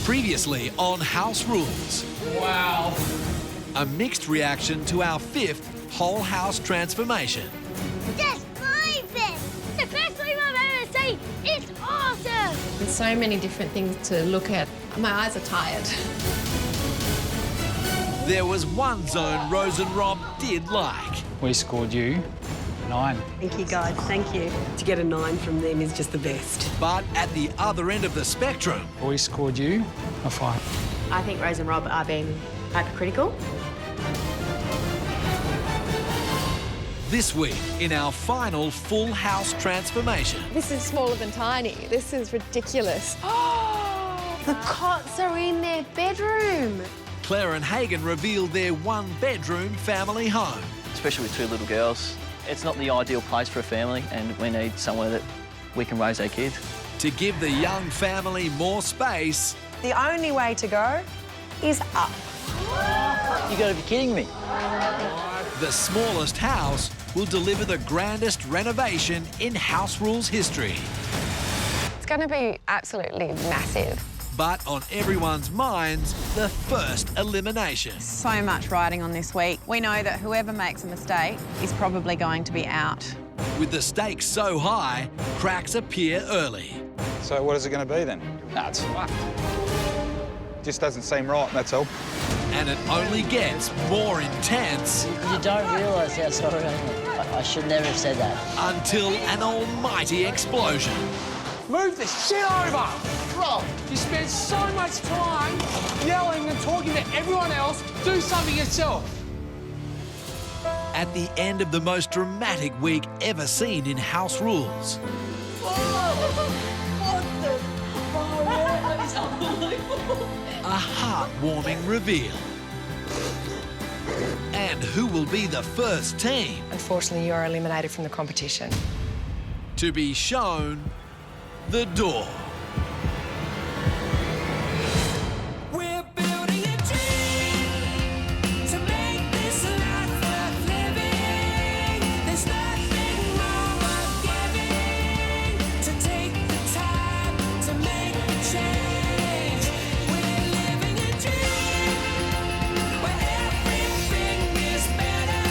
Previously on House Rules. Wow. A mixed reaction to our 5th whole house transformation. Just find it! The best room I've ever seen! It's awesome! There's so many different things to look at. My eyes are tired. There was one zone Rose and Rob did like. We scored you 9. Thank you, guys. Thank you. To get a 9 from them is just the best. But at the other end of the spectrum... We scored you a 5. I think Rose and Rob are being hypercritical. This week, in our final full house transformation. This is smaller than tiny. This is ridiculous. The cots are in their bedroom. Claire and Hagen revealed their one-bedroom family home. Especially with 2 little girls. It's not the ideal place for a family, and we need somewhere that we can raise our kids. To give the young family more space... The only way to go is up. You gotta be kidding me. The smallest house will deliver the grandest renovation in House Rules history. It's going to be absolutely massive. But on everyone's minds, the first elimination. So much riding on this week. We know that whoever makes a mistake is probably going to be out. With the stakes so high, cracks appear early. So what is it going to be then? Nah, it's fucked. Just doesn't seem right, that's all. And it only gets more intense. You don't realise how sorry I am. I should never have said that. Until an almighty explosion. Move this shit over! Rob, you spend so much time yelling and talking to everyone else. Do something yourself. At the end of the most dramatic week ever seen in House Rules. A heartwarming reveal. And who will be the first team Unfortunately, you are eliminated from the competition. to be shown the door? We're building a dream to make this life worth living. There's nothing wrong with giving, to take the time to make a change. We're living a dream where everything is better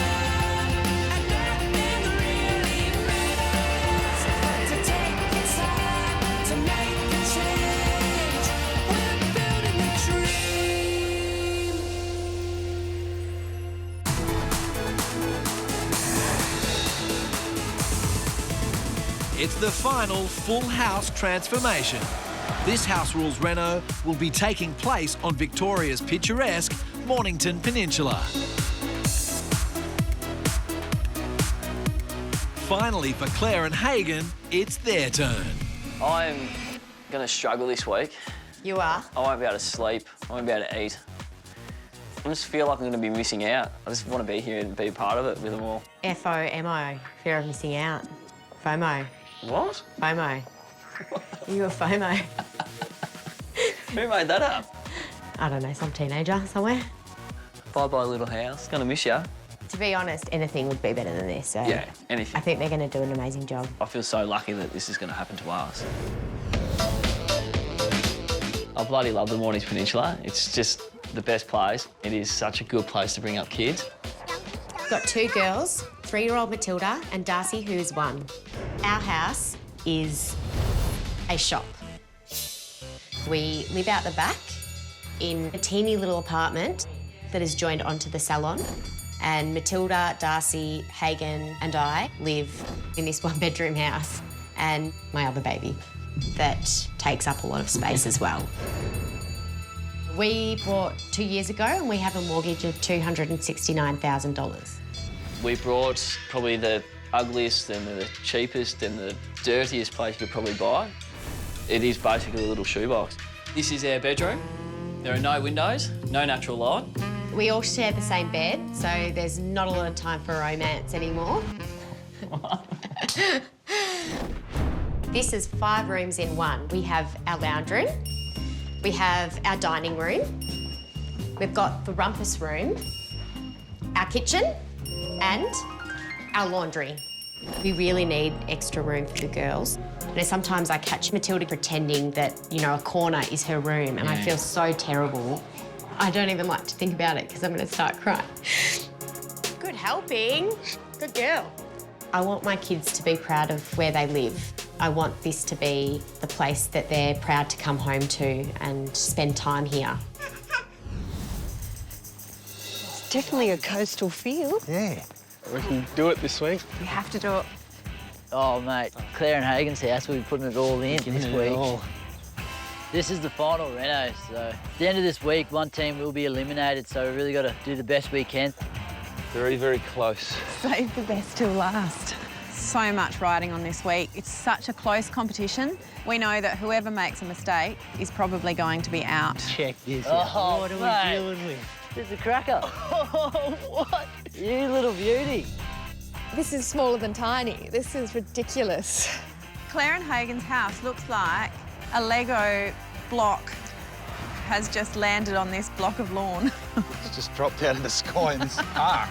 and nothing really matters. To take the time to make a change. We're building a dream. It's the final full house transformation. This House Rules Reno will be taking place on Victoria's picturesque Mornington Peninsula. Finally, for Claire and Hagen, it's their turn. I'm gonna struggle this week. You are? I won't be able to sleep. I won't be able to eat. I just feel like I'm gonna be missing out. I just want to be here and be a part of it with them all. FOMO, fear of missing out. FOMO. What? FOMO. You a FOMO? Who made that up? I don't know, some teenager somewhere. Bye bye little house. Gonna miss ya. To be honest, anything would be better than this. So Yeah, anything. I think they're going to do an amazing job. I feel so lucky that this is gonna happen to us. I bloody love the Mornington Peninsula. It's just the best place. It is such a good place to bring up kids. We've got 2 girls, 3-year-old Matilda and Darcy, who's 1. Our house is a shop. We live out the back in a teeny little apartment that is joined onto the salon. And Matilda, Darcy, Hagen and I live in this 1-bedroom house and my other baby that takes up a lot of space as well. We bought 2 years ago and we have a mortgage of $269,000. We brought probably the ugliest and the cheapest and the dirtiest place you could probably buy. It is basically a little shoebox. This is our bedroom. There are no windows, no natural light. We all share the same bed, so there's not a lot of time for romance anymore. This is 5 rooms in one. We have our lounge room, we have our dining room, we've got the rumpus room, our kitchen, and our laundry. We really need extra room for the girls. know, sometimes I catch Matilda pretending that, you know, a corner is her room, and I feel so terrible. I don't even like to think about it because I'm going to start crying. Good helping. Good girl. I want my kids to be proud of where they live. I want this to be the place that they're proud to come home to and spend time here. It's definitely a coastal feel. Yeah. We can do it this week. We have to do it. Oh, mate, Claire and Hagen's house, we'll be putting it all in this week. This is the final reno, so at the end of this week, one team will be eliminated, so we've really got to do the best we can. Very, very close. Save the best till last. So much riding on this week. It's such a close competition. We know that whoever makes a mistake is probably going to be out. Check this out. What are we dealing with? It's a cracker. Oh, what? You little beauty. This is smaller than tiny. This is ridiculous. Claire and Hagen's house looks like a Lego block has just landed on this block of lawn. It's just dropped out of the sky in this park.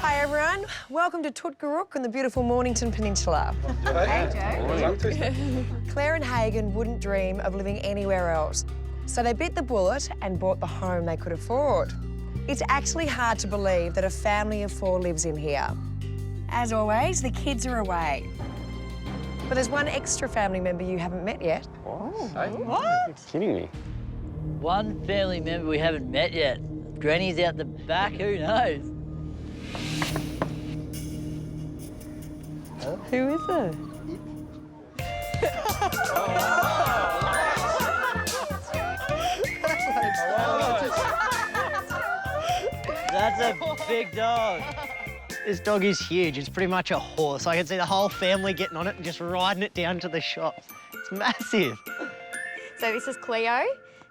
Hi everyone, welcome to Tutgaruk on the beautiful Mornington Peninsula. Hey, Joe. Claire and Hagen wouldn't dream of living anywhere else, so they bit the bullet and bought the home they could afford. It's actually hard to believe that a family of 4 lives in here. As always, the kids are away. But there's one extra family member you haven't met yet. What? You're kidding me. One family member we haven't met yet. Granny's out the back, who knows? Who is it? That's a big dog. This dog is huge. It's pretty much a horse. I can see the whole family getting on it and just riding it down to the shops. It's massive. So this is Cleo,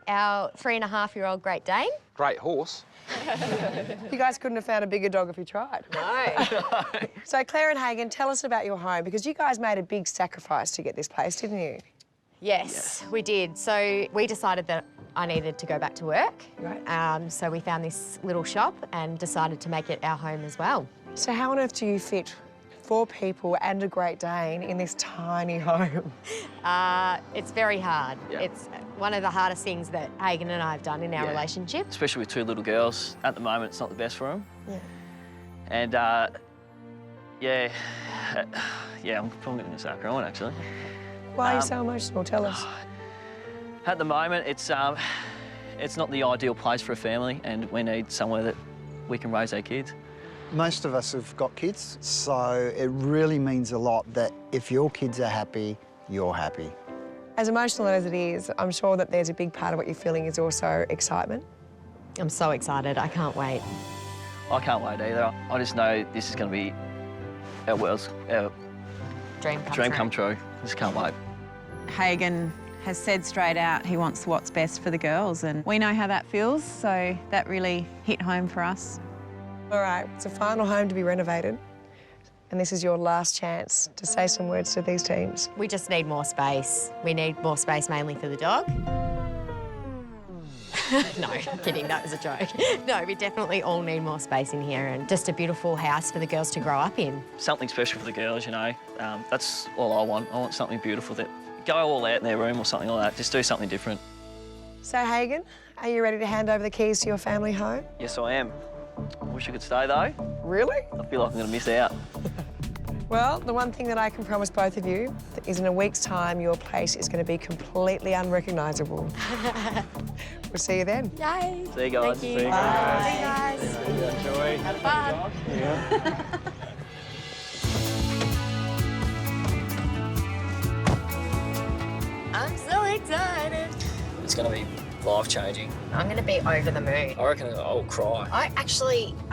our 3.5-year-old Great Dane. Great horse. You guys couldn't have found a bigger dog if you tried. No. So Claire and Hagen, tell us about your home, because you guys made a big sacrifice to get this place, didn't you? Yes, we did. So we decided that I needed to go back to work. Right. So we found this little shop and decided to make it our home as well. So how on earth do you fit 4 people and a Great Dane in this tiny home? It's very hard. Yeah. It's one of the hardest things that Hagen and I have done in our relationship. Especially with 2 little girls. At the moment, it's not the best for them. Yeah. And, yeah, I'm probably going to start crying, actually. Why are you so emotional? Tell us. At the moment, it's not the ideal place for a family, and we need somewhere that we can raise our kids. Most of us have got kids, so it really means a lot that if your kids are happy, you're happy. As emotional as it is, I'm sure that there's a big part of what you're feeling is also excitement. I'm so excited. I can't wait. I can't wait either. I just know this is going to be our dream come true. Just can't wait. Hagen has said straight out he wants what's best for the girls, and we know how that feels, so that really hit home for us. All right, it's a final home to be renovated, and this is your last chance to say some words to these teams. We just need more space. We need more space mainly for the dog. No, kidding, that was a joke. No, we definitely all need more space in here and just a beautiful house for the girls to grow up in. Something special for the girls, you know. That's all I want. I want something beautiful that go all out in their room or something like that. Just do something different. So, Hagen, are you ready to hand over the keys to your family home? Yes, I am. I wish I could stay, though. Really? I feel like I'm going to miss out. Well, the one thing that I can promise both of you is in a week's time, your place is going to be completely unrecognisable. We'll see you then. Yay. See you guys. Thank you. See you Bye. guys. See you guys. Enjoy. Have fun. Yeah. I'm so excited. It's going to be life-changing. I'm going to be over the moon. I reckon I'll cry. I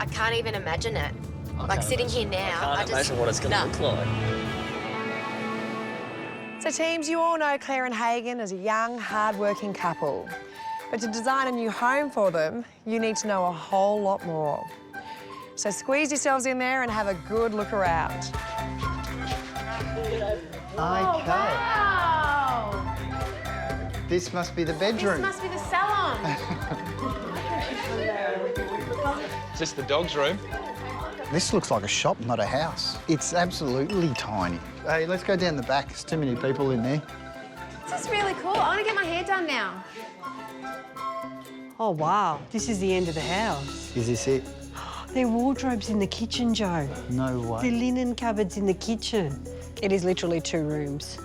can't even imagine it. Like sitting here now, I can't imagine what it's going to look like. So, teams, you all know Claire and Hagen as a young, hard-working couple. But to design a new home for them, you need to know a whole lot more. So squeeze yourselves in there and have a good look around. Okay. Wow! This must be the bedroom. This must be the salon. Is this the dog's room? This looks like a shop, not a house. It's absolutely tiny. Hey, let's go down the back. There's too many people in there. This is really cool. I want to get my hair done now. Oh, wow. This is the end of the house. Is this it? There are wardrobes in the kitchen, Joe. No The way. linen cupboards in the kitchen. It is literally 2 rooms.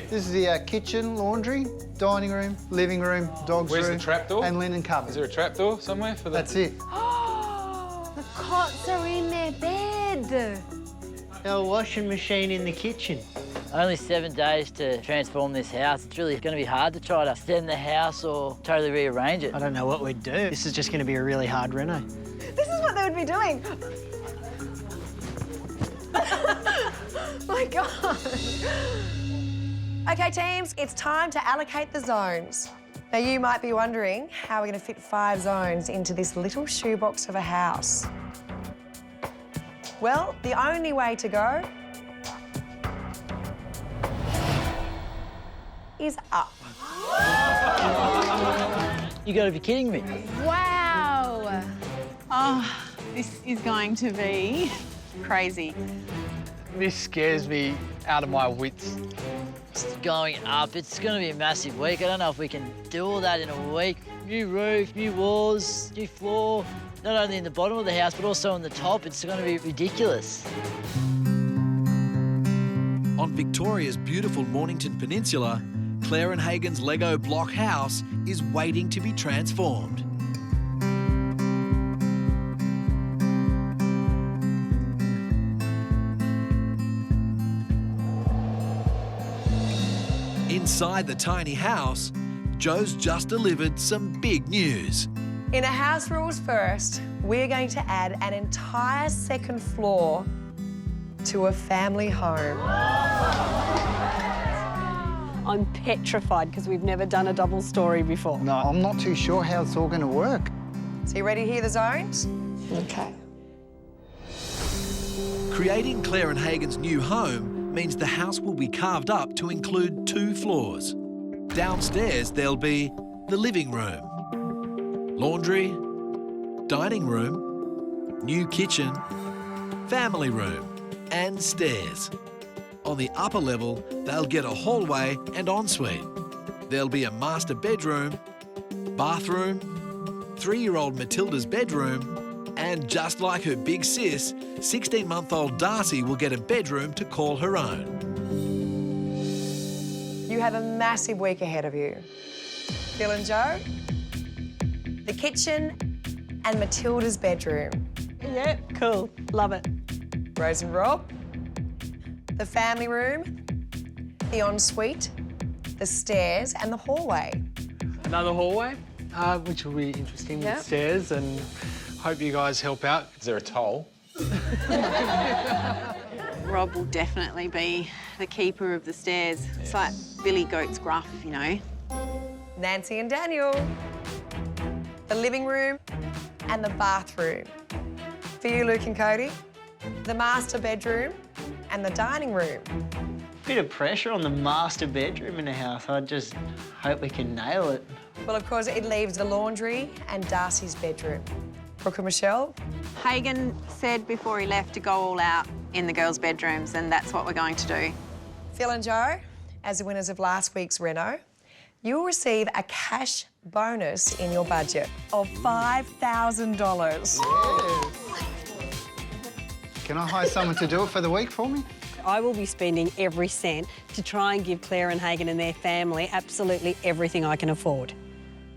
This is the kitchen, laundry, dining room, living room, dog's room. Where's the trapdoor? And linen cupboard. Is there a trapdoor somewhere for the... That's it. The cots are in their bed. Our washing machine in the kitchen. Only 7 days to transform this house. It's really going to be hard to try to extend the house or totally rearrange it. I don't know what we'd do. This is just going to be a really hard reno. This is what they would be doing. My God. Okay, teams, it's time to allocate the zones. Now, you might be wondering how we're going to fit 5 zones into this little shoebox of a house. Well, the only way to go is up. You got to be kidding me. Wow. Oh, this is going to be crazy. This scares me out of my wits. It's going up. It's going to be a massive week. I don't know if we can do all that in a week. New roof, new walls, new floor. Not only in the bottom of the house, but also on the top. It's going to be ridiculous. On Victoria's beautiful Mornington Peninsula, Claire and Hagen's Lego block house is waiting to be transformed. Inside the tiny house, Joe's just delivered some big news. In a House Rules First, we're going to add an entire 2nd floor to a family home. I'm petrified because we've never done a double story before. No, I'm not too sure how it's all going to work. So you ready to hear the zones? Okay. Creating Claire and Hagen's new home means the house will be carved up to include 2 floors. Downstairs, there'll be the living room, laundry, dining room, new kitchen, family room, and stairs. On the upper level, they'll get a hallway and ensuite. There'll be a master bedroom, bathroom, 3-year-old Matilda's bedroom, and just like her big sis, 16-month-old Darcy will get a bedroom to call her own. You have a massive week ahead of you. Phil and Joe, the kitchen and Matilda's bedroom. Yeah, cool. Love it. Rose and Rob, the family room, the ensuite, the stairs and the hallway. Another hallway, which will be interesting Yep. with stairs, and hope you guys help out. Is there a toll? Rob will definitely be the keeper of the stairs. It's like Billy Goat's gruff, you know. Nancy and Daniel, the living room and the bathroom. For you, Luke and Cody, the master bedroom and the dining room. Bit of pressure on the master bedroom in the house. I just hope we can nail it. Well, of course, it leaves the laundry and Darcy's bedroom. Brooke and Michelle, Hagen said before he left to go all out in the girls' bedrooms, and that's what we're going to do. Phil and Joe, as the winners of last week's Reno, you'll receive a cash bonus in your budget of $5,000. Can I hire someone to do it for the week for me? I will be spending every cent to try and give Claire and Hagen and their family absolutely everything I can afford.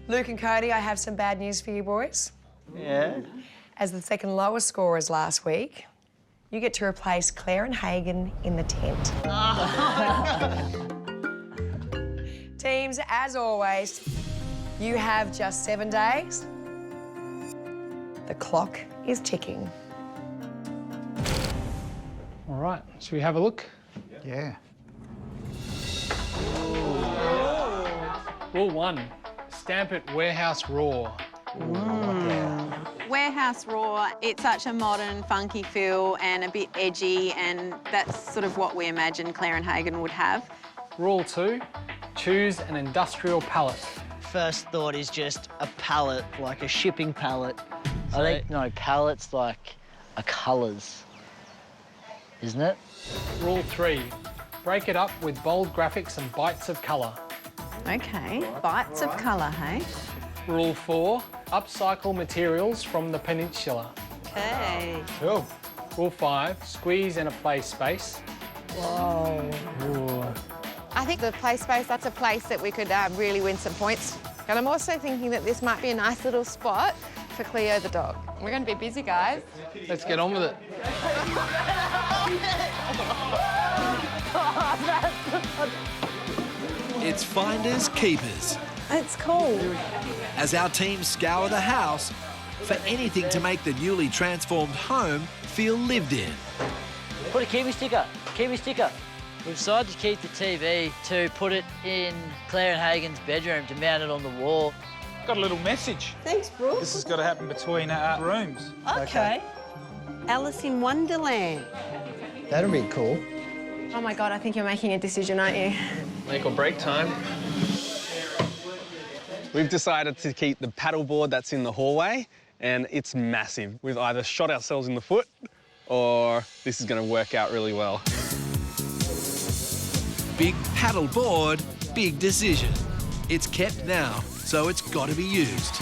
Luke and Cody, I have some bad news for you boys. Yeah? As the second lowest scorers last week, you get to replace Claire and Hagen in the tent. Teams, as always, you have just 7 days. The clock is ticking. All right, should we have a look? Yeah. Rule 1, stamp it warehouse raw. Warehouse raw, it's such a modern, funky feel and a bit edgy, and that's sort of what we imagine Claire and Hagen would have. Rule 2, choose an industrial pallet. First thought is just a pallet, like a shipping pallet. I think, no, pallets like are colours, isn't it? Rule 3, break it up with bold graphics and bites of colour. Okay, bites of colour, hey? Rule 4, upcycle materials from the peninsula. Okay. Cool. Rule 5, squeeze in a play space. Whoa. Ooh. I think the play space, that's a place that we could really win some points. And I'm also thinking that this might be a nice little spot for Cleo the dog. We're going to be busy, guys. Let's get on with it. It's finders keepers. It's cool. As our teams scour the house for anything to make the newly transformed home feel lived in. Put a kiwi sticker, kiwi sticker. We've decided to keep the TV to put it in Claire and Hagen's bedroom to mount it on the wall. Got a little message. Thanks, Brooke. This has got to happen between rooms. Okay. Alice in Wonderland. That'll be cool. Oh my God, I think you're making a decision, aren't you? Make or break time. We've decided to keep the paddleboard that's in the hallway, and it's massive. We've either shot ourselves in the foot or this is going to work out really well. Big paddleboard, big decision. It's kept now, so it's got to be used.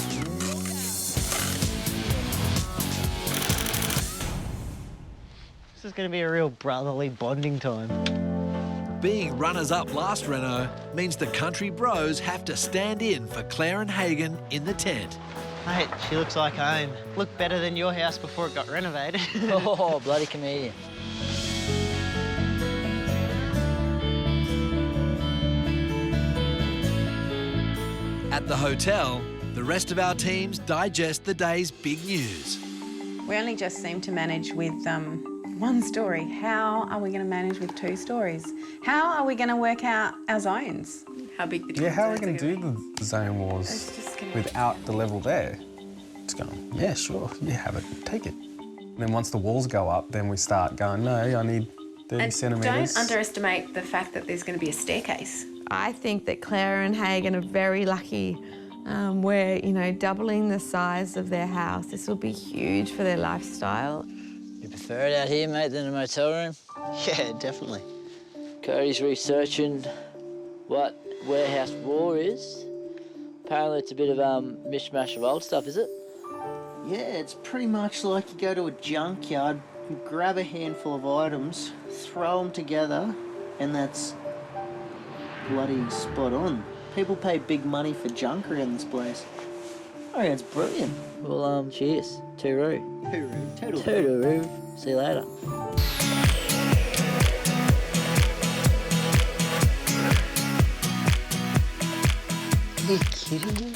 This is going to be a real brotherly bonding time. Being runners-up last Reno means the country bros have to stand in for Claire and Hagen in the tent. Mate, she looks like home. Looked better than your house before it got renovated. Oh, bloody comedian. At the hotel, the rest of our teams digest the day's big news. We only just seem to manage with one story. How are we going to manage with 2 stories? How are we going to work out our zones? How big the Yeah, how are we zones going to do the zone wars without the level there? It's going, yeah, sure, you have it, take it. And then once the walls go up, then we start going, no, I need 30 centimetres. Don't underestimate the fact that there's going to be a staircase. I think that Claire and Hagen are very lucky. We're, you know, doubling the size of their house. This will be huge for their lifestyle. You prefer it out here, mate, than a motel room? Yeah, definitely. Cody's researching what warehouse war is. Apparently it's a bit of mishmash of old stuff, is it? Yeah, it's pretty much like you go to a junkyard, you grab a handful of items, throw them together, and that's bloody spot on. People pay big money for junk around this place. I reckon it's brilliant. Well, cheers. Tooroo. Toodaloo. Toodaloo. See you later. Are you kidding me?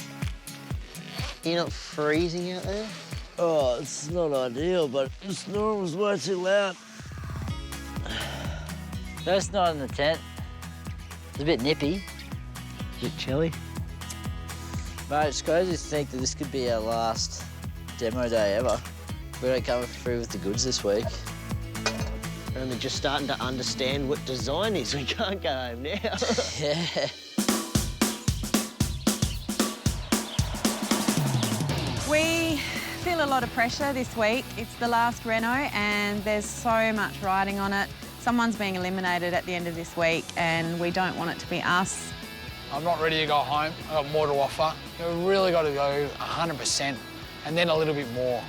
You're not freezing out there? Oh, it's not ideal, but the snore was way too loud. That's not in the tent. It's a bit nippy. A bit chilly. Mate, it's crazy to think that this could be our last demo day ever. We don't come through with the goods this week. We're only just starting to understand what design is. We can't go home now. Yeah. We feel a lot of pressure this week. It's the last Reno and there's so much riding on it. Someone's being eliminated at the end of this week and we don't want it to be us. I'm not ready to go home. I've got more to offer. We've really got to go 100% and then a little bit more.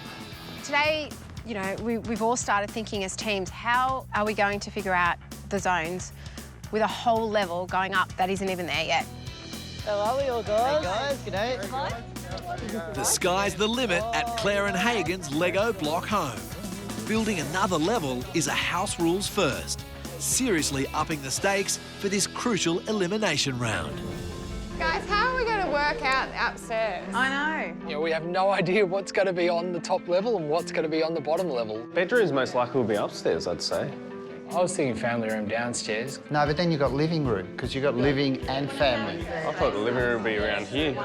Today, you know, we've all started thinking as teams, how are we going to figure out the zones with a whole level going up that isn't even there yet? How are we all, guys? Hey, guys, g'day. The sky's the limit at Claire and Hagen's Lego block home. Building another level is a house rules first, seriously upping the stakes for this crucial elimination round. Guys, how are we going to work out upstairs? I know. Yeah, we have no idea what's going to be on the top level and what's going to be on the bottom level. Bedrooms most likely will be upstairs, I'd say. I was thinking family room downstairs. No, but then you've got living room, because you've got living and family. I thought the living room would be around here.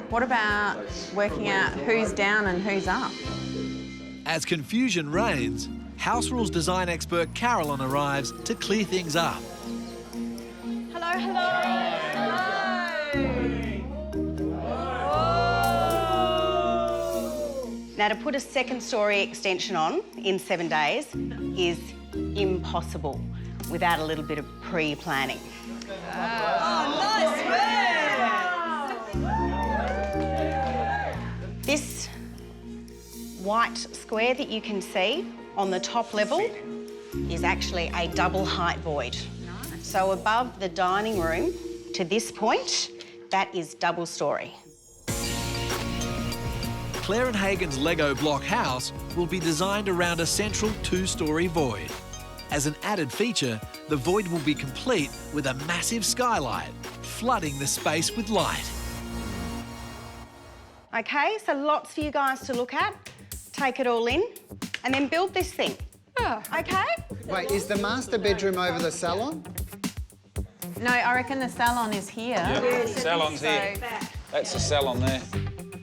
What about working out who's down and who's up? As confusion reigns, house rules design expert Carolyn arrives to clear things up. Hello, hello. Now, to put a second-storey extension on in 7 days is impossible without a little bit of pre-planning. This white square that you can see on the top level is actually a double height void. So above the dining room to this point, that is double storey. Claire and Hagen's Lego block house will be designed around a central 2-storey void. As an added feature, the void will be complete with a massive skylight, flooding the space with light. Okay, so lots for you guys to look at, take it all in, and then build this thing. Okay? Wait, is the master bedroom over the salon? No, I reckon the salon is here. Yeah, the salon's here. That's the salon there.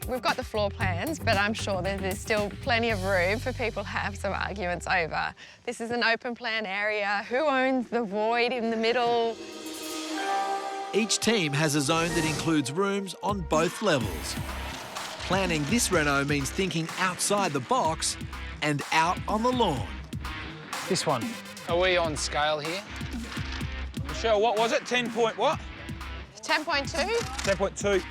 We've got the floor plans, but I'm sure that there's still plenty of room for people to have some arguments over. This is an open plan area. Who owns the void in the middle? Each team has a zone that includes rooms on both levels. Planning this reno means thinking outside the box and out on the lawn. This one. Are we on scale here? Michelle, what was it? 10 point what? 10.2? 10.2.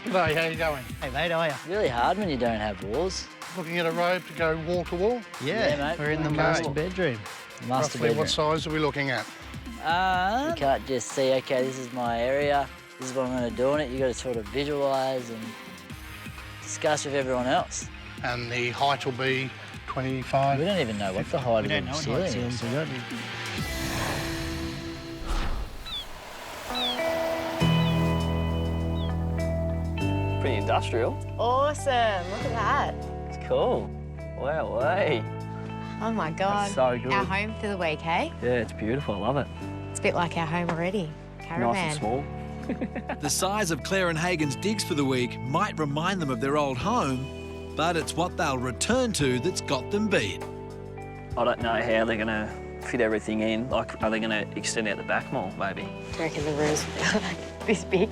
G'day, how you going? Hey, mate, how are you? Really hard when you don't have walls. Looking at a road to go wall to wall? Yeah, mate. We're in the master bedroom. Master Roughly bedroom. what size are we looking at? You can't just see, OK, this is my area, this is what I'm going to do on it. You've got to sort of visualise and discuss with everyone else. And the height will be 25? We don't even know what the height of the ceiling is. Pretty industrial. Awesome, look at that. It's cool. Wow, way. Oh my God. That's so good. Our home for the week, hey? Yeah, it's beautiful. I love it. It's a bit like our home already. Caravan. Nice and small. The size of Claire and Hagen's digs for the week might remind them of their old home, but it's what they'll return to that's got them beat. I don't know how they're going to fit everything in. Like, are they going to extend out the back more, maybe? Do you reckon the rooms this big?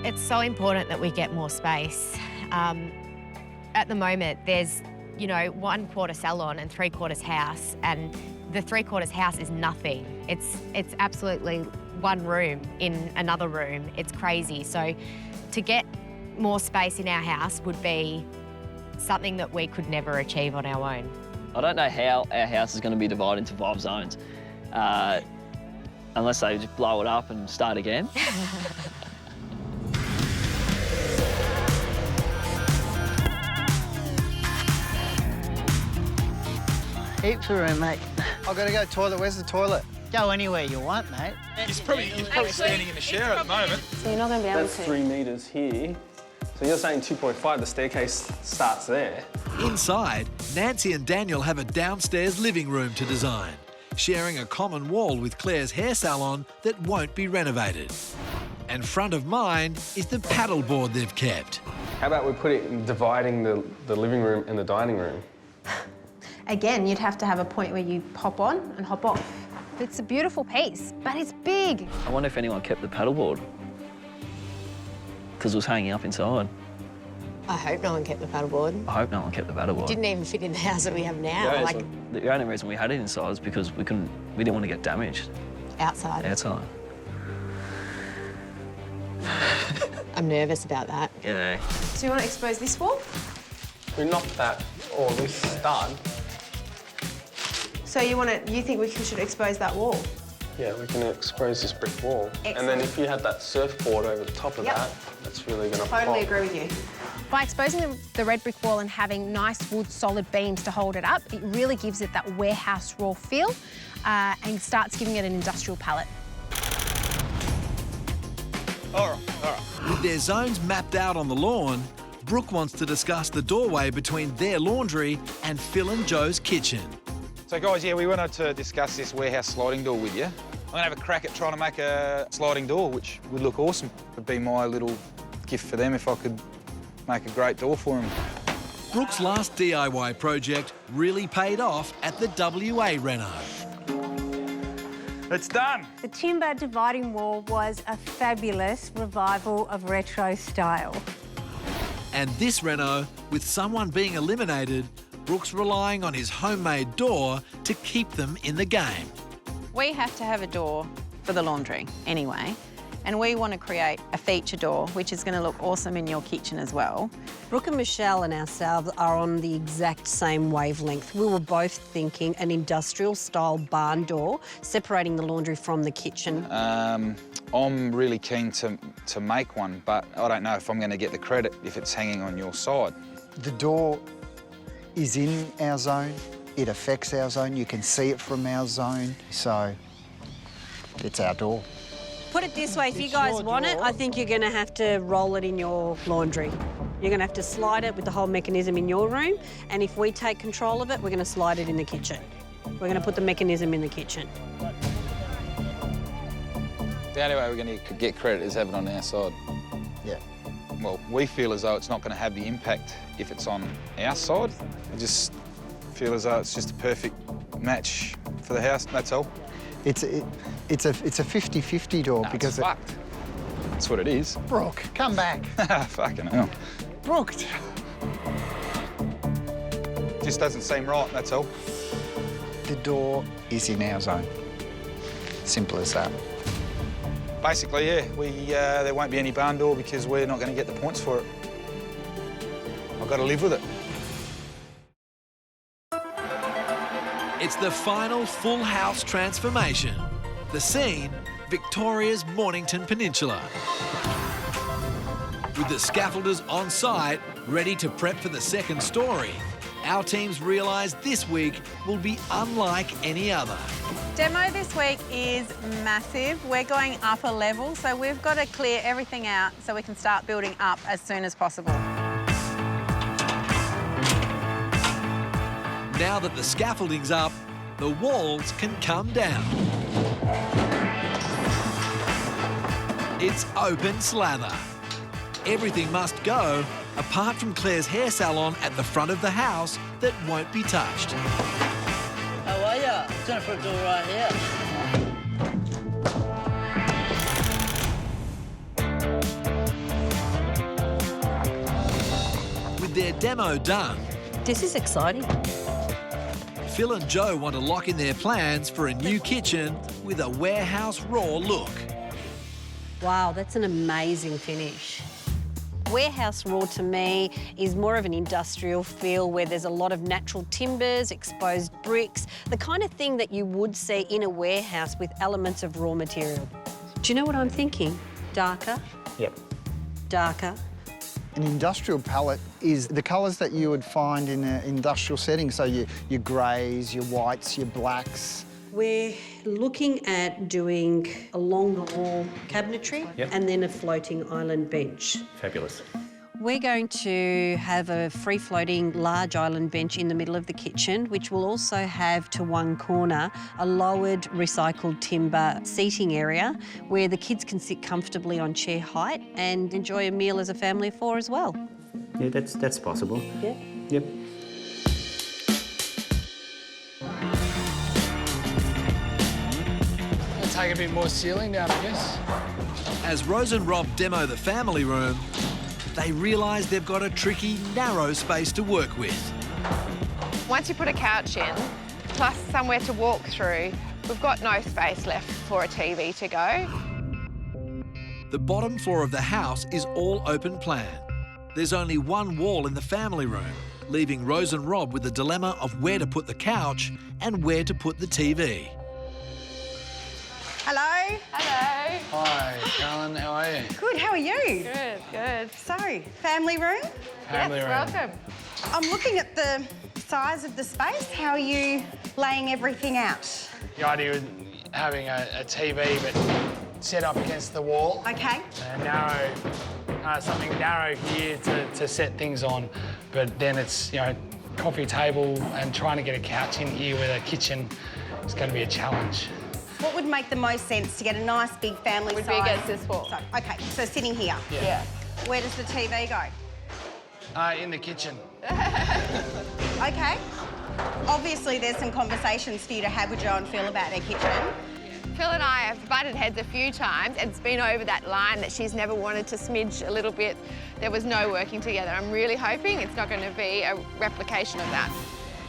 It's so important that we get more space. At the moment, there's, you know, 1/4 salon and 3/4 house, and the 3/4 house is nothing. It's absolutely one room in another room. It's crazy. So to get more space in our house would be something that we could never achieve on our own. I don't know how our house is going to be divided into 5 zones, unless they just blow it up and start again. Heaps of room, mate. I've got to go toilet. Where's the toilet? Go anywhere you want, mate. He's probably standing in the shower at the moment. So you're not going to be able That's 3 metres here. So you're saying 2.5, the staircase starts there. Inside, Nancy and Daniel have a downstairs living room to design, sharing a common wall with Claire's hair salon that won't be renovated. And front of mind is the paddleboard they've kept. How about we put it in dividing the living room and the dining room? Again, you'd have to have a point where you hop on and hop off. It's a beautiful piece, but it's big. I wonder if anyone kept the paddleboard, because it was hanging up inside. I hope no one kept the paddleboard. I hope no one kept the paddleboard. It didn't even fit in the house that we have now. The only reason we had it inside is because we didn't want to get damaged. Outside. Outside. I'm nervous about that. Yeah. So you want to expose this wall? We knocked that, or at least start. So you think we should expose that wall? Yeah, we can expose this brick wall. Excellent. And then if you had that surfboard over the top of that, that's really going to pop. Totally agree with you. By exposing the red brick wall and having nice wood solid beams to hold it up, it really gives it that warehouse raw feel and starts giving it an industrial palette. All right. With their zones mapped out on the lawn, Brooke wants to discuss the doorway between their laundry and Phil and Joe's kitchen. So, guys, yeah, we wanted to discuss this warehouse sliding door with you. I'm going to have a crack at trying to make a sliding door, which would look awesome. It would be my little gift for them if I could make a great door for them. Brooke's last DIY project really paid off at the WA Reno. It's done. The timber dividing wall was a fabulous revival of retro style. And this reno, with someone being eliminated, Brooke's relying on his homemade door to keep them in the game. We have to have a door for the laundry anyway, and we want to create a feature door, which is going to look awesome in your kitchen as well. Brooke and Michelle and ourselves are on the exact same wavelength. We were both thinking an industrial-style barn door separating the laundry from the kitchen. I'm really keen to make one, but I don't know if I'm going to get the credit if it's hanging on your side. The door is in our zone. It affects our zone. You can see it from our zone, so it's our door. Put it this way, if you guys want it, I think you're going to have to roll it in your laundry. You're going to have to slide it with the whole mechanism in your room, and if we take control of it, we're going to slide it in the kitchen. We're going to put the mechanism in the kitchen. The only way we're going to get credit is have it on our side. Yeah. Well, we feel as though it's not going to have the impact if it's on our side. We just feel as though it's just a perfect match for the house, that's all. It's a 50-50 door because it's fucked. That's what it is. Brooke, come back. Fucking hell. Brooke. Just doesn't seem right, that's all. The door is in our zone. Simple as that. Basically, yeah, there won't be any barn door because we're not going to get the points for it. I've got to live with it. It's the final full house transformation. The scene, Victoria's Mornington Peninsula. With the scaffolders on site, ready to prep for the second story, our teams realise this week will be unlike any other. Demo this week is massive. We're going up a level, so we've got to clear everything out so we can start building up as soon as possible. Now that the scaffolding's up, the walls can come down. It's open slather. Everything must go, apart from Claire's hair salon at the front of the house that won't be touched. How are ya? I'm going for a door right here. With their demo done, this is exciting. Phil and Joe want to lock in their plans for a new kitchen with a warehouse raw look. Wow, that's an amazing finish. Warehouse raw to me is more of an industrial feel where there's a lot of natural timbers, exposed bricks, the kind of thing that you would see in a warehouse with elements of raw material. Do you know what I'm thinking? Darker. Yep. Darker. An industrial palette is the colours that you would find in an industrial setting, so your greys, your whites, your blacks. We're looking at doing along the wall cabinetry and then a floating island bench. Fabulous. We're going to have a free-floating large island bench in the middle of the kitchen, which will also have to one corner a lowered recycled timber seating area where the kids can sit comfortably on chair height and enjoy a meal as a family of four as well. Yeah, that's possible. Yeah. Yep. I'll take a bit more ceiling down, I guess. As Rose and Rob demo the family room, they realise they've got a tricky, narrow space to work with. Once you put a couch in, plus somewhere to walk through, we've got no space left for a TV to go. The bottom floor of the house is all open plan. There's only one wall in the family room, leaving Rose and Rob with the dilemma of where to put the couch and where to put the TV. Hello. Hi, Alan, how are you? Good, how are you? Good, good. So, family room? Family room. Welcome. I'm looking at the size of the space. How are you laying everything out? The idea of having a TV but set up against the wall. Okay. Something narrow here to set things on, but then it's, coffee table and trying to get a couch in here with a kitchen is going to be a challenge. What would make the most sense to get a nice big family Would size? be against this wall. So, okay, so sitting here. Yeah. Where does the TV go? In the kitchen. Okay. Obviously, there's some conversations for you to have with Joe and Phil about their kitchen. Phil and I have butted heads a few times, and it's been over that line that she's never wanted to smidge a little bit. There was no working together. I'm really hoping it's not going to be a replication of that.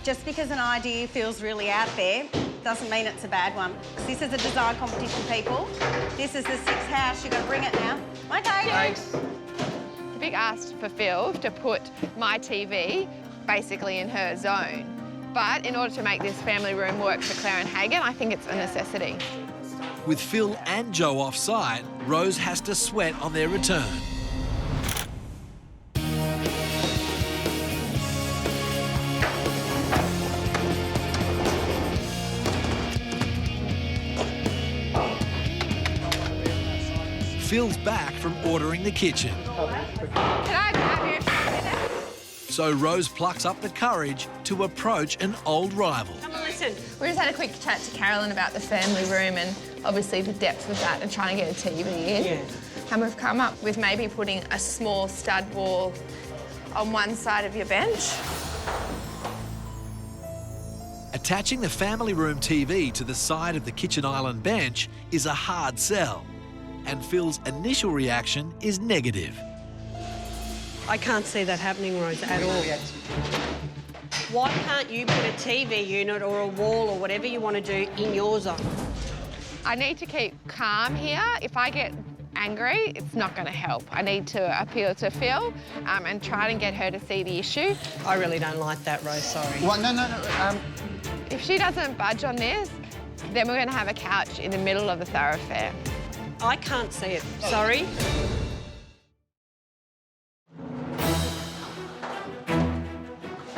Just because an idea feels really out there doesn't mean it's a bad one. This is a design competition, people. This is the 6th house. You've got to bring it now. Okay. Thanks. The big ask for Phil to put my TV basically in her zone. But in order to make this family room work for Claire and Hagen, I think it's a necessity. With Phil and Joe off-site, Rose has to sweat on their return. Phil's back from ordering the kitchen. Can I grab you for a minute? So Rose plucks up the courage to approach an old rival. Come on, listen. We just had a quick chat to Carolyn about the family room and obviously the depth of that and trying to get a TV in. Yeah. And we've come up with maybe putting a small stud wall on one side of your bench. Attaching the family room TV to the side of the kitchen island bench is a hard sell, and Phil's initial reaction is negative. I can't see that happening, Rose, at all. Why can't you put a TV unit or a wall or whatever you want to do in your zone? I need to keep calm here. If I get angry, it's not going to help. I need to appeal to Phil and try and get her to see the issue. I really don't like that, Rose, sorry. Well, no. If she doesn't budge on this, then we're going to have a couch in the middle of the thoroughfare. I can't see it, sorry.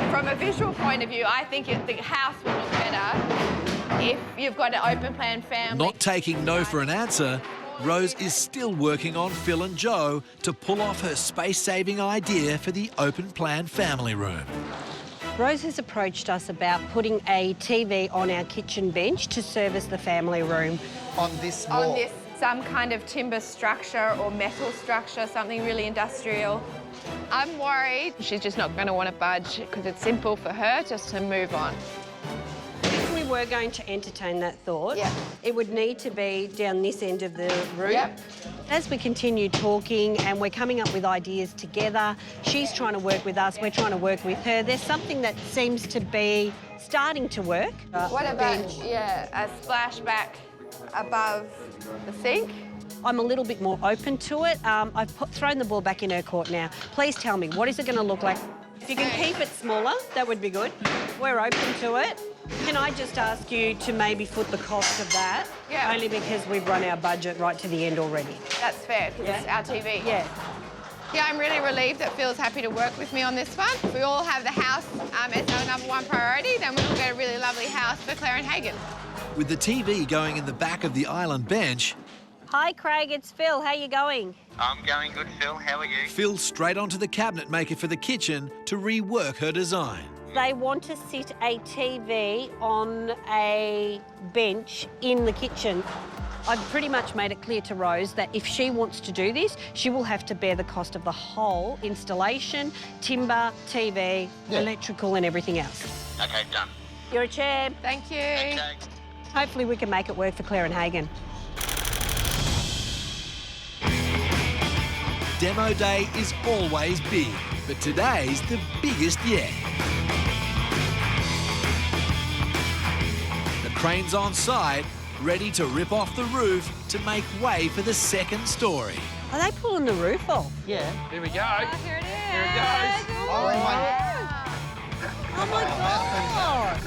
From a visual point of view, I think the house will look better if you've got an open plan family. Not taking no for an answer, Rose is still working on Phil and Joe to pull off her space-saving idea for the open plan family room. Rose has approached us about putting a TV on our kitchen bench to service the family room. On this wall? On this, some kind of timber structure or metal structure, something really industrial. I'm worried she's just not going to want to budge because it's simple for her just to move on. If we were going to entertain that thought, it would need to be down this end of the room. Yep. As we continue talking and we're coming up with ideas together, she's trying to work with us, we're trying to work with her. There's something that seems to be starting to work. What about, a splashback above the sink? I'm a little bit more open to it. I've thrown the ball back in her court now. Please tell me, what is it going to look like? If you can keep it smaller, that would be good. We're open to it. Can I just ask you to maybe foot the cost of that? Yeah. Only because we've run our budget right to the end already. That's fair, because it's our TV. Yeah. Yeah, I'm really relieved that Phil's happy to work with me on this one. If we all have the house as our #1 priority, then we'll get a really lovely house for Claire and Hagen. With the TV going in the back of the island bench, Hi, Craig, it's Phil. How you going? I'm going good, Phil. How are you? Phil straight onto the cabinet maker for the kitchen to rework her design. They want to sit a TV on a bench in the kitchen. I've pretty much made it clear to Rose that if she wants to do this, she will have to bear the cost of the whole installation, timber, TV, electrical and everything else. Okay, done. You're a champ. Thank you. Okay. Hopefully we can make it work for Claire and Hagen. Demo day is always big, but today's the biggest yet. The crane's on site, ready to rip off the roof to make way for the second story. Are they pulling the roof off? Yeah. Here we go. Here it is. Here it goes. Oh, my... Oh my God!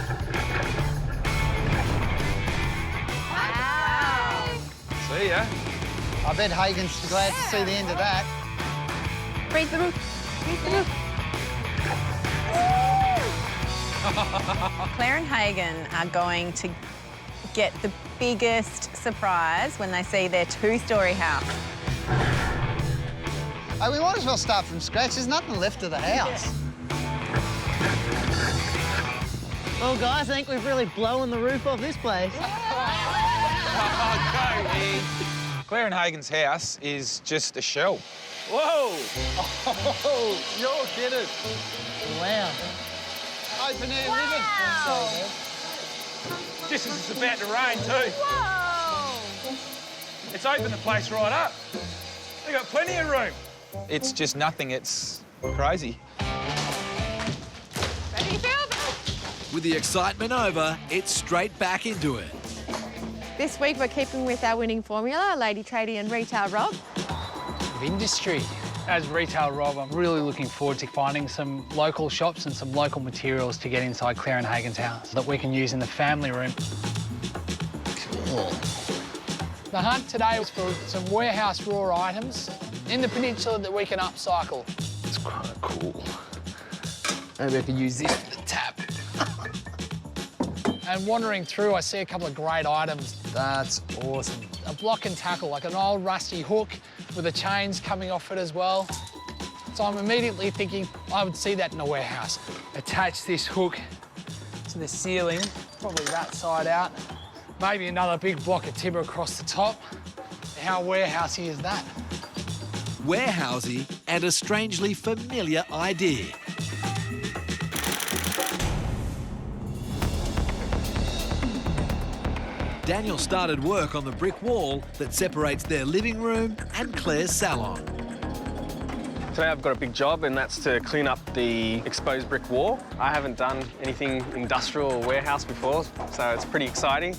Wow. See ya. I bet Hagen's glad to see the end of that. Raise the roof. Raise the roof. Claire and Hagen are going to get the biggest surprise when they see their 2-storey house. Oh, we might as well start from scratch. There's nothing left of the house. Well, guys, I think we've really blown the roof off this place. Claire and Hagen's house is just a shell. Whoa! Oh, you're kidding. Wow. Open air living. Just as it's about to rain, too. Whoa! It's opened the place right up. They've got plenty of room. It's just nothing. It's crazy. Ready, Phil? With the excitement over, it's straight back into it. This week we're keeping with our winning formula, Lady Tradie and Retail Rob. Industry. As Retail Rob, I'm really looking forward to finding some local shops and some local materials to get inside Claire and Hagen's house that we can use in the family room. Cool. The hunt today was for some warehouse raw items in the peninsula that we can upcycle. It's quite cool. Maybe I could use this for the tap. And wandering through, I see a couple of great items. That's awesome. A block and tackle, like an old rusty hook with the chains coming off it as well. So I'm immediately thinking I would see that in a warehouse. Attach this hook to the ceiling, probably that side out. Maybe another big block of timber across the top. How warehousey is that? Warehousey and a strangely familiar idea. Daniel started work on the brick wall that separates their living room and Claire's salon. Today I've got a big job, and that's to clean up the exposed brick wall. I haven't done anything industrial or warehouse before, so it's pretty exciting.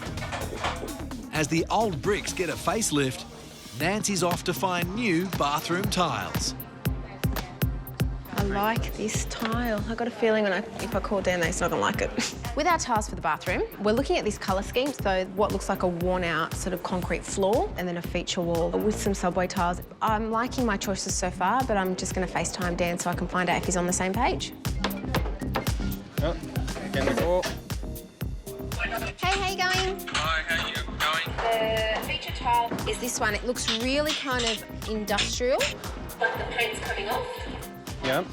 As the old bricks get a facelift, Nancy's off to find new bathroom tiles. I like this tile. I got a feeling if I call down there, he's not gonna like it. With our tiles for the bathroom, we're looking at this colour scheme. So what looks like a worn out sort of concrete floor and then a feature wall with some subway tiles. I'm liking my choices so far, but I'm just gonna FaceTime Dan so I can find out if he's on the same page. Oh, again before. Hey, how you going? Hi, how you going? The feature tile is this one. It looks really kind of industrial, but the paint's coming off. Yeah.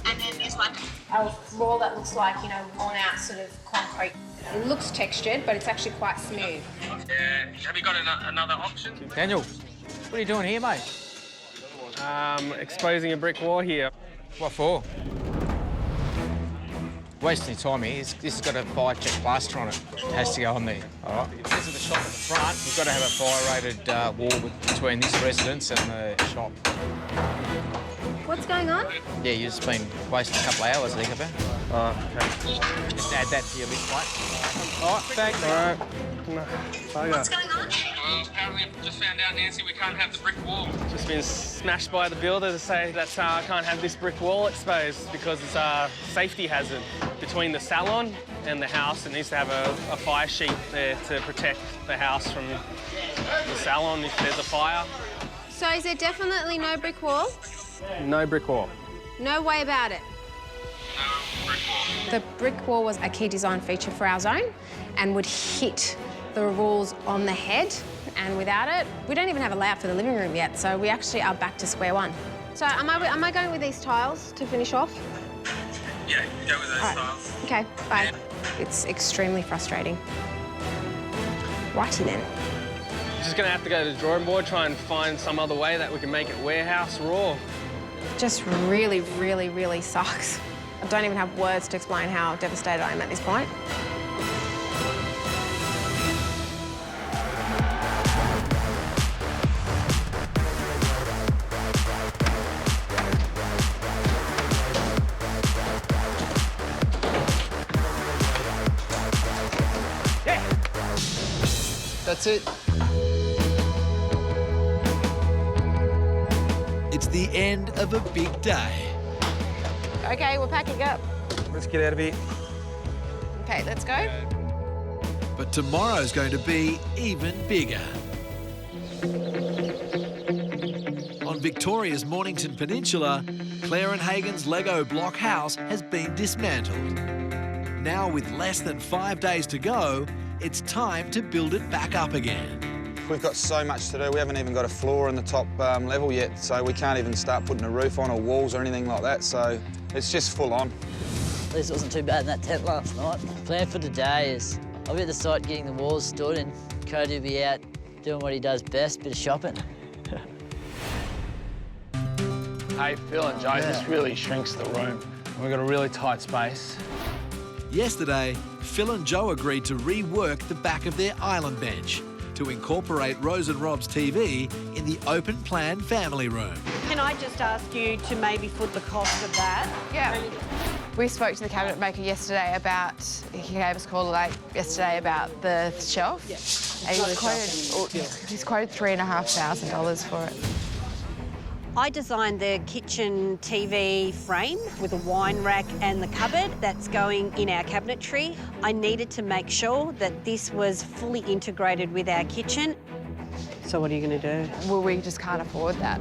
And then there's like a wall that looks like, you know, worn out sort of concrete. It looks textured, but it's actually quite smooth. Yeah. Have you got another option? Daniel, what are you doing here, mate? Exposing a brick wall here. What for? Wasting your time here. This has got a fire check plaster on it. It has to go on there, all right? This is the shop at the front. You've got to have a fire-rated wall between this residence and the shop. What's going on? Yeah, you've just been wasting a couple of hours, I think, about. Oh, okay. Just add that to your list, mate. All right, thanks. All right. What's going on? Well, apparently I've just found out, Nancy, we can't have the brick wall. Just been smashed by the builder to say that I can't have this brick wall exposed because it's a safety hazard between the salon and the house. It needs to have a fire sheet there to protect the house from the salon if there's a fire. So is there definitely no brick wall? No brick wall. No way about it. No brick wall. The brick wall was a key design feature for our zone and would hit the rules on the head, and without it, we don't even have a layout for the living room yet, so we actually are back to square one. So am I going with these tiles to finish off? Yeah, go with those All right. tiles. Okay, bye. It's extremely frustrating. Righty then. Just gonna have to go to the drawing board, try and find some other way that we can make it warehouse raw. Just really, really, really sucks. I don't even have words to explain how devastated I am at this point. That's it. It's the end of a big day. Okay, we're packing up. Let's get out of here. Okay, let's go. But tomorrow's going to be even bigger. On Victoria's Mornington Peninsula, Claire and Hagen's Lego block house has been dismantled. Now, with less than 5 days to go, it's time to build it back up again. We've got so much to do. We haven't even got a floor in the top level yet, so we can't even start putting a roof on or walls or anything like that, so it's just full on. At least it wasn't too bad in that tent last night. The plan for today is I'll be at the site getting the walls stood and Cody will be out doing what he does best, bit of shopping. Hey, Phil and Joe, this really shrinks the room. We've got a really tight space. Yesterday, Phil and Joe agreed to rework the back of their island bench to incorporate Rose and Rob's TV in the open-plan family room. Can I just ask you to maybe foot the cost of that? Yeah. We spoke to the cabinet maker yesterday about, he gave us a call late yesterday about the shelf. Yeah. And he's quoted $3,500 for it. I designed the kitchen TV frame with a wine rack and the cupboard that's going in our cabinetry. I needed to make sure that this was fully integrated with our kitchen. So what are you going to do? Well, we just can't afford that.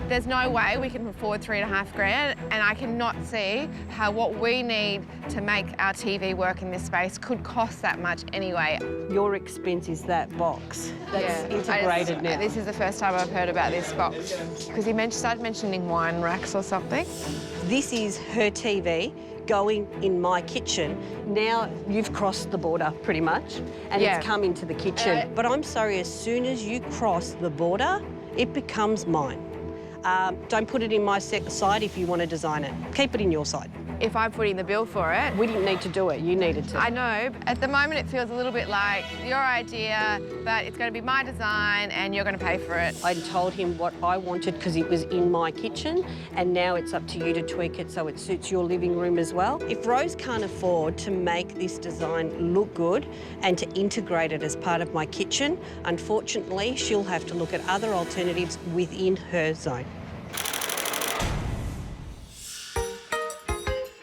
There's no way we can afford $3,500, and I cannot see how what we need to make our TV work in this space could cost that much anyway. Your expense is that box that's integrated now. This is the first time I've heard about this box, because he started mentioning wine racks or something. This is her TV going in my kitchen. Now you've crossed the border pretty much, and it's come into the kitchen. But I'm sorry, as soon as you cross the border, it becomes mine. Don't put it in my side if you want to design it. Keep it in your side. If I'm putting the bill for it... We didn't need to do it, you needed to. I know. At the moment, it feels a little bit like your idea, but it's going to be my design and you're going to pay for it. I told him what I wanted because it was in my kitchen, and now it's up to you to tweak it so it suits your living room as well. If Rose can't afford to make this design look good and to integrate it as part of my kitchen, unfortunately, she'll have to look at other alternatives within her zone.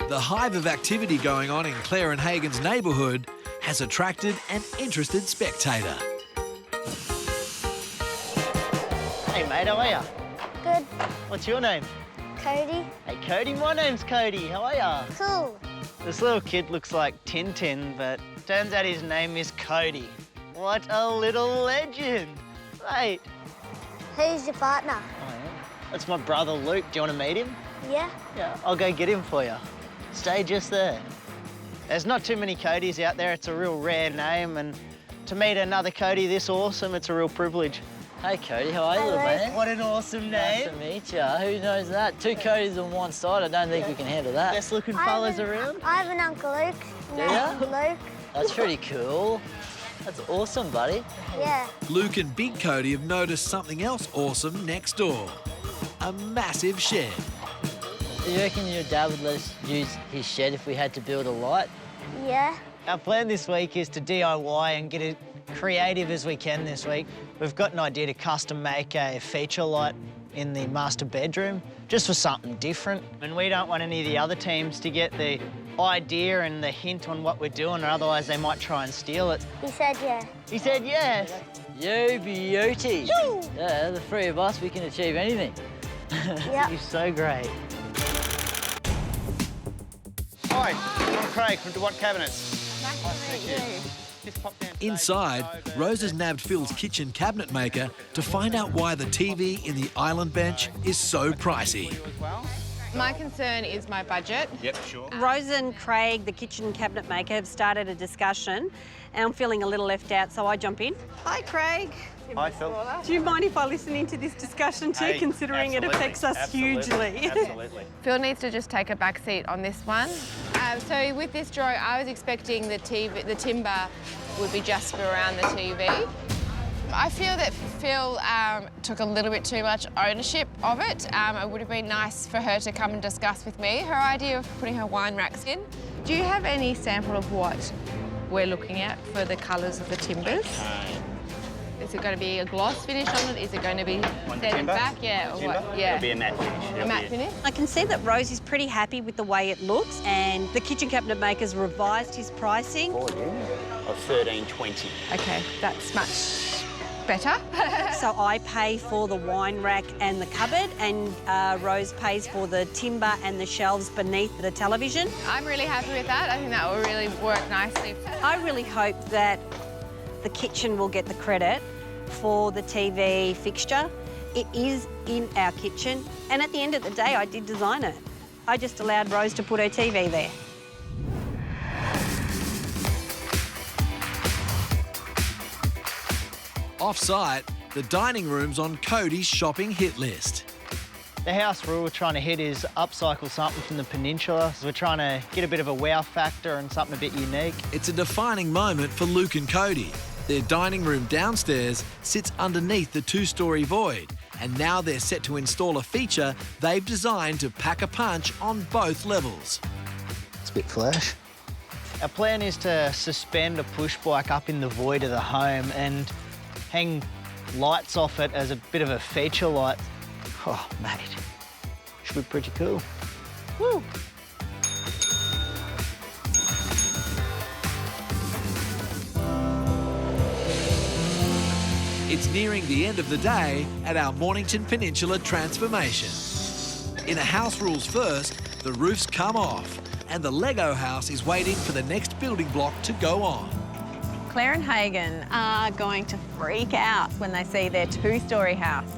The hive of activity going on in Claire and Hagen's neighbourhood has attracted an interested spectator. Hey mate, how are ya? Good. What's your name? Cody. Hey Cody, my name's Cody. How are ya? Cool. This little kid looks like Tintin, but turns out his name is Cody. What a little legend. Mate. Who's your partner? Oh, yeah. That's my brother Luke. Do you want to meet him? Yeah. Yeah, I'll go get him for you. Stay just there. There's not too many Codys out there. It's a real rare name, and to meet another Cody this awesome, it's a real privilege. Hey Cody, how are you, little man? What an awesome name. Nice to meet you. Who knows that? Two Codys on one side, I don't think we can handle that. Best looking fellas around. I have an Uncle Luke. Do ya? Uncle Luke. That's pretty cool. That's awesome, buddy. Yeah. Luke and Big Cody have noticed something else awesome next door. A massive shed. You reckon your dad would let us use his shed if we had to build a light? Yeah. Our plan this week is to DIY and get as creative as we can this week. We've got an idea to custom make a feature light in the master bedroom, just for something different. And we don't want any of the other teams to get the idea and the hint on what we're doing, or otherwise they might try and steal it. He said yeah. He said yes. You beauty. Yeah, the three of us, we can achieve anything. Yep. You're so great. Hi, I'm Craig from DeWatt Cabinets. Nice to meet you. Inside, Rose has nabbed Phil's kitchen cabinet maker to find out why the TV in the island bench is so pricey. My concern is my budget. Yep, sure. Rose and Craig, the kitchen cabinet maker, have started a discussion, and I'm feeling a little left out, so I jump in. Hi, Craig. Hi, Phil. Do you mind if I listen into this discussion too, considering it affects us hugely? Absolutely. Phil needs to just take a back seat on this one. So with this drawing, I was expecting the timber would be just around the TV. I feel that Phil took a little bit too much ownership of it. It would have been nice for her to come and discuss with me her idea of putting her wine racks in. Do you have any sample of what we're looking at for the colours of the timbers? Is it going to be a gloss finish on it? Is it going to be set back? Yeah, or what? Yeah. It'll be a matte finish. A matte finish? I can see that Rose is pretty happy with the way it looks, and the kitchen cabinet maker's revised his pricing. Of $13.20. Okay, that's much better. So I pay for the wine rack and the cupboard, and Rose pays for the timber and the shelves beneath the television. I'm really happy with that. I think that will really work nicely. I really hope that the kitchen will get the credit for the TV fixture. It is in our kitchen, and at the end of the day, I did design it. I just allowed Rose to put her TV there. Off-site, the dining room's on Cody's shopping hit list. The house rule we're trying to hit is upcycle something from the peninsula. So we're trying to get a bit of a wow factor and something a bit unique. It's a defining moment for Luke and Cody. Their dining room downstairs sits underneath the two-storey void, and now they're set to install a feature they've designed to pack a punch on both levels. It's a bit flash. Our plan is to suspend a push bike up in the void of the home and hang lights off it as a bit of a feature light. Oh, mate, should be pretty cool. Woo! It's nearing the end of the day at our Mornington Peninsula transformation. In a house rules first, the roofs come off and the Lego house is waiting for the next building block to go on. Claire and Hagen are going to freak out when they see their two-storey house.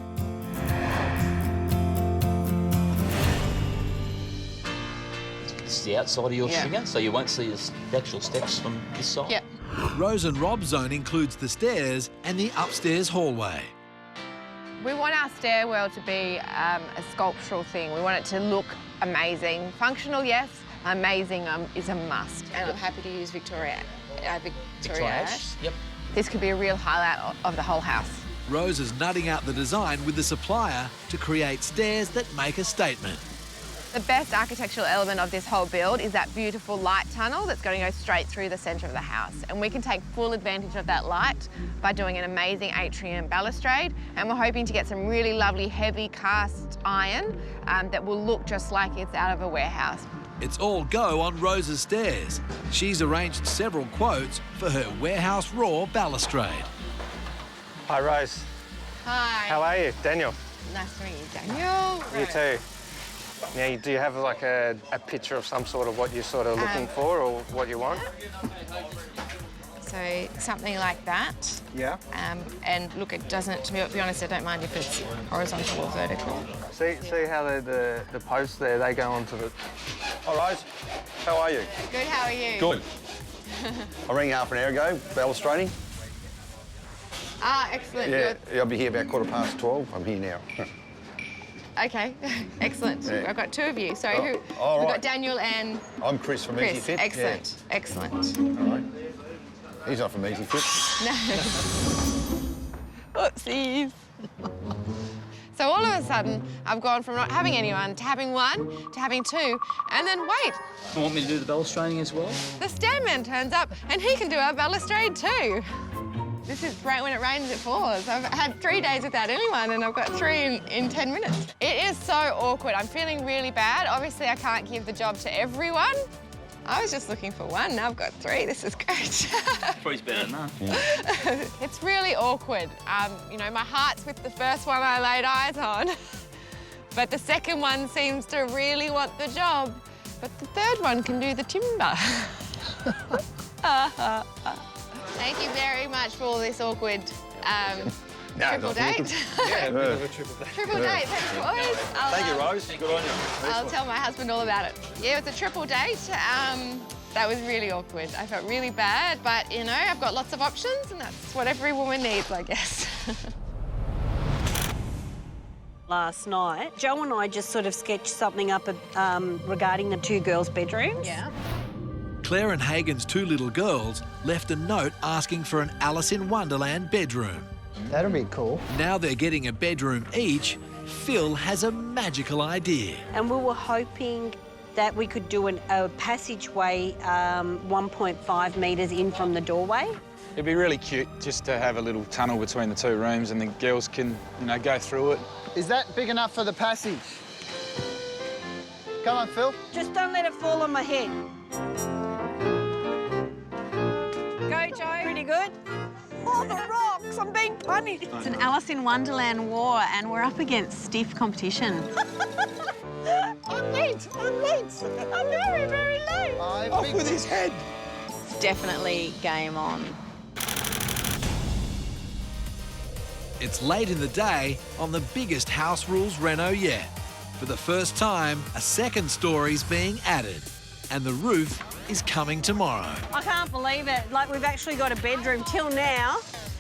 This is the outside of your shingle, so you won't see the actual steps from this side. Yep. Rose and Rob's zone includes the stairs and the upstairs hallway. We want our stairwell to be a sculptural thing. We want it to look amazing. Functional, yes. Amazing is a must. And I'm happy to use Victoria ash. Yep. This could be a real highlight of the whole house. Rose is nutting out the design with the supplier to create stairs that make a statement. The best architectural element of this whole build is that beautiful light tunnel that's going to go straight through the centre of the house. And we can take full advantage of that light by doing an amazing atrium balustrade. And we're hoping to get some really lovely heavy cast iron that will look just like it's out of a warehouse. It's all go on Rose's stairs. She's arranged several quotes for her warehouse raw balustrade. Hi, Rose. Hi. How are you? Daniel. Nice to meet you, Daniel. You too. Now, do you have like a picture of some sort of what you're sort of looking for or what you want? So something like that. Yeah. And look, it doesn't, to be honest, I don't mind if it's horizontal or vertical. See how the posts there, they go onto the... Hi, Rose. How are you? Good, how are you? Good. I rang half an hour ago, balustrading. Ah, excellent. Yeah, I'll be here about 12:15. I'm here now. Okay, excellent. Yeah. I've got two of you. So All we've right. got Daniel and I'm Chris from Easy Fit. Excellent, Yeah. excellent. All right. He's not from Easy Fit. No. Oopsies. So all of a sudden, I've gone from not having anyone to having one, to having two, and then wait, You want me to do the balustrading as well? the stairman turns up and he can do our balustrade too. This is great when it rains, it pours. I've had 3 days without anyone and I've got 3 in 10 minutes. It is so awkward. I'm feeling really bad. Obviously, I can't give the job to everyone. I was just looking for one, now I've got 3. This is great. 3's better than none. It's really awkward. You know, my heart's with the first one I laid eyes on, but the second one seems to really want the job, but the third one can do the timber. Thank you very much for all this awkward triple date. Yeah, a bit of a triple date. Triple date, thanks boys. Thank you, Rose. Good on you. I'll tell my husband all about it. Yeah, it was a triple date. That was really awkward. I felt really bad, but you know, I've got lots of options and that's what every woman needs, I guess. Last night, Joe and I just sort of sketched something up regarding the 2 girls' bedrooms. Yeah. Claire and Hagen's 2 little girls left a note asking for an Alice in Wonderland bedroom. That'll be cool. Now they're getting a bedroom each. Phil has a magical idea. And we were hoping that we could do a passageway 1.5 metres in from the doorway. It'd be really cute just to have a little tunnel between the 2 rooms and the girls can, you know, go through it. Is that big enough for the passage? Come on, Phil. Just don't let it fall on my head. Go, Joe. Pretty good. Oh, the rocks! I'm being punished. It's an Alice in Wonderland war and we're up against stiff competition. I'm late. I'm late. I'm very, very late. Off with his head. It's definitely game on. It's late in the day on the biggest house rules reno yet. For the first time, a second story's being added, and the roof is coming tomorrow. I can't believe it. Like, we've actually got a bedroom. Till now,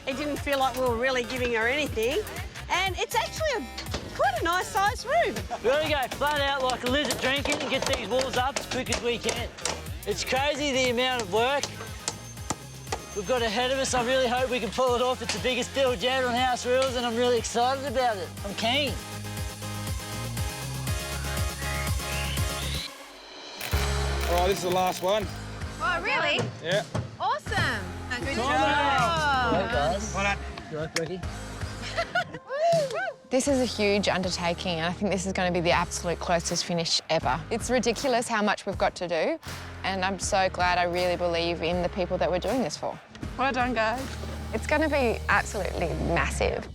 it didn't feel like we were really giving her anything. And it's actually quite a nice sized room. We're going to go flat out like a lizard drinking and get these walls up as quick as we can. It's crazy the amount of work we've got ahead of us. I really hope we can pull it off. It's the biggest build yet on House Rules, and I'm really excited about it. I'm keen. All right, this is the last one. Oh, really? Yeah. Awesome. Good job. Right, guys. Well done. You like, Becky? This is a huge undertaking, and I think this is going to be the absolute closest finish ever. It's ridiculous how much we've got to do, and I'm so glad. I really believe in the people that we're doing this for. Well done, guys. It's going to be absolutely massive.